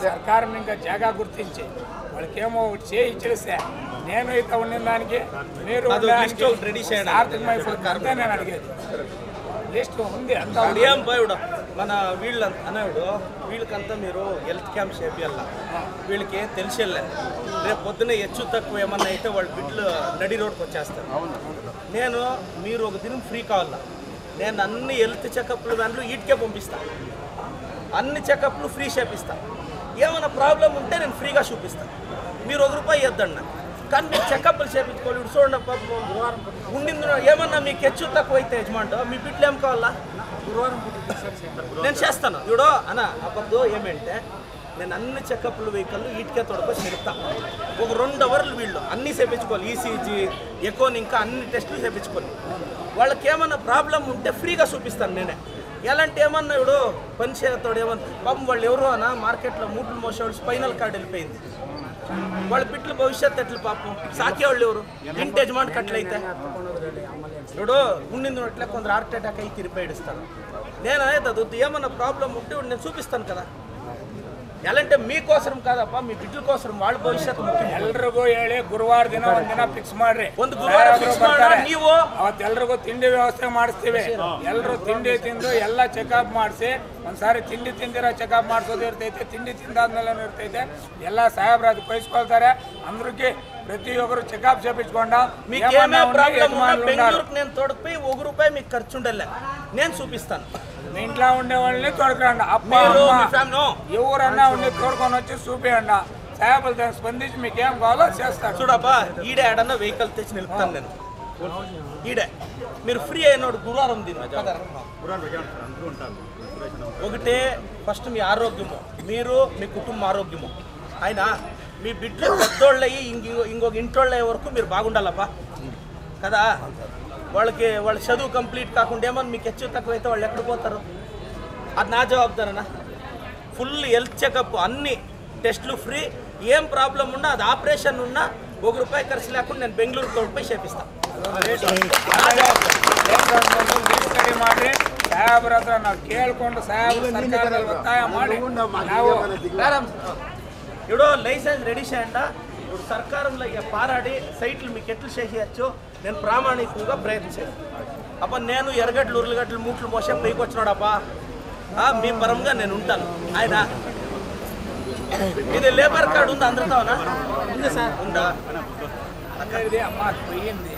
సర్కారం ఇంకా జాగా గుర్తించి వాళ్ళకేమో ఒకటి చేయి ఇచ్చేస్తే నేను అయితే ఉన్న దానికి మీరు ఆర్థికమైపోతుంది నేను అడిగేది. లిస్ట్ ఉంది అంతా ఏం పోయాడు మన వీళ్ళు అన్నాడు వీళ్ళకంతా మీరు హెల్త్ క్యాంప్ చేయాల వీళ్ళకి ఏం తెలిసేళ్ళే రేపు పొద్దున హెచ్చు తక్కువ ఏమన్నా అయితే వాళ్ళ బిడ్డలు నడి రోడ్కి వచ్చేస్తారు. నేను మీరు ఒక దినం ఫ్రీ కావాలా నేను అన్ని హెల్త్ చెకప్లు దాంట్లో వీటికే పంపిస్తాను. అన్ని చెకప్లు ఫ్రీ చేపిస్తాను. ఏమైనా ప్రాబ్లం ఉంటే నేను ఫ్రీగా చూపిస్తాను. మీరు ₹1 ఇద్దండి నాకు కానీ మీరు చెకప్లు చేయించుకోవాలి. ఇప్పుడు చూడండి ఉండింది ఏమన్నా మీకు హెచ్చు తక్కువ అయితే యజమాంటో మీ బిడ్డలు ఏం కావాలా నేను చేస్తాను. ఇప్పుడు అన్న అబ్బద్దు ఏమంటే నేను అన్ని చెకప్లు వెహికల్ వీటికే తొడక చెప్తా. ఒక 2 అవర్లు వీళ్ళు అన్నీ చేయించుకోవాలి. ఈసీజీ ఎకోని ఇంకా అన్ని టెస్టులు చేయించుకోవాలి. వాళ్ళకి ఏమన్నా ప్రాబ్లం ఉంటే ఫ్రీగా చూపిస్తాను నేనే. ఎలాంటి ఏమన్నా ఇప్పుడు పని చేయతోడు ఏమన్నా పాపం వాళ్ళు ఎవరో అన్న మార్కెట్లో మూటలు మోసేవాళ్ళు స్పైనల్ కార్డ్ వెళ్ళిపోయింది. వాళ్ళ బిడ్డల భవిష్యత్తు ఎట్లు పాపం సాకేవాళ్ళు ఎవరు ఇంటి యజమానికి అట్లయితే ఇప్పుడు ఉండింది అట్లా కొందరు హార్ట్ అటాక్ అయ్యి తిరిపేడిస్తాను. నేను అనేది ఏమన్నా ప్రాబ్లం ఉంటే నేను చూపిస్తాను కదా. ఎలాంటే మీకోసం ಕಾದಪ್ಪ మీ ಬಿಡ್ಲ ಕೋಸರ వాళ్ళ ಭವಿಷ್ಯತ್ತು ಮುಖ್ಯ. ಎಲ್ಲರಿಗೂ ಹೇಳಿ ಗುರುವಾರ ದಿನ ಒಂದಿನ ಫಿಕ್ಸ್ ಮಾಡ್ರಿ. ಒಂದು ಗುರುವಾರ ಫಿಕ್ಸ್ ಮಾಡಿ ನೀವು ಅವತ್ತು ಎಲ್ಲರಿಗೂ ತಿಂಡಿ ವ್ಯವಸ್ಥೆ ಮಾಡಿಸ್ತೀವಿ. ಎಲ್ಲರೂ ತಿಂಡಿ ತಿಂದು ಎಲ್ಲ ಚೆಕಪ್ ಮಾಡಿಸಿ ಒಂದ್ಸಾರಿ ತಿಂಡಿ ತಿಂದಿರೋ ಚೆಕಪ್ ಮಾಡಿಸೋದು ಇರ್ತೈತೆ. ತಿಂಡಿ ತಿಂದಾದ್ಮೇಲೆ ಇರ್ತೈತೆ. ಎಲ್ಲ ಸಾಹೇಬ್ರು ಅದು ಬಯಸ್ಕೊಳ್ತಾರೆ. అందరికి ప్రతి ఒక్కరు చెకప్ చేయించుకోండా. మీకు ఏమే ప్రాబ్లం ఉన్నా బెంగళూరుకి నేను తోడుకుపోయి ₹1 మీకు ఖర్చు ఉండలే నేను చూపిస్తాను. మీ ఇంట్లో ఉండే వాళ్ళని తోడుకురండి. అప్ప ఎవరన్నా ఉండి తోడుకొని వచ్చి చూపియండి. సాహేబులు దాన్ని స్పందించి మీకు ఏం కావాలో చేస్తారు. చూడబ్బా ఈడే ఏడన్నా వెహికల్ తెచ్చి నిలుపుతాను నేను. ఈడే మీరు ఫ్రీ అయినోడు గురువారం ఒకటే ఫస్ట్ మీ ఆరోగ్యము మీరు మీ కుటుంబ ఆరోగ్యము అయినా మీ బిడ్డలు పెద్దోళ్ళు అయ్యి ఇంకొక ఇంటోళ్ళు అయ్యే వరకు మీరు బాగుండాలబ్బా కదా. వాళ్ళకి వాళ్ళ చదువు కంప్లీట్ కాకుండా ఏమన్నా మీకు హెచ్చు తక్కువ అయితే వాళ్ళు ఎక్కడ పోతారు? అది నా జవాబుదారనా. ఫుల్ హెల్త్ చెకప్ అన్ని టెస్టులు ఫ్రీ. ఏం ప్రాబ్లం ఉన్నా అది ఆపరేషన్ ఉన్నా ₹1 ఖర్చు లేకుండా నేను బెంగళూరు తోడుపోయి చేపిస్తాను. ಮಾಡಿ ಸಾಹೇಬ್ರ ಹತ್ರ ನಾವು ಕೇಳ್ಕೊಂಡು ಸಾಹೇಬ್ರು ಸರ್ಕಾರದಲ್ಲಿ ಒತ್ತಾಯ ಮಾಡಿ ನಾವು ఇప్పుడు లైసెన్స్ రెడీ చేయండి. ఇప్పుడు సర్కారంలో పారాడి సైట్లు మీకు ఎట్లు చేసేయచ్చు నేను ప్రామాణికంగా ప్రయత్నించాను. అప్ప నేను ఎర్రగడ్డలు ఉర్లగడ్డలు మూట్లు మోసే పైకి వచ్చినాడప్పా మీ పరంగా నేను ఉంటాను. ఆయన ఇది లేబర్ కార్డు ఉందా అందరితోనా? ఉంది సార్ ఉందా? అక్కడ అమ్మ పోయింది.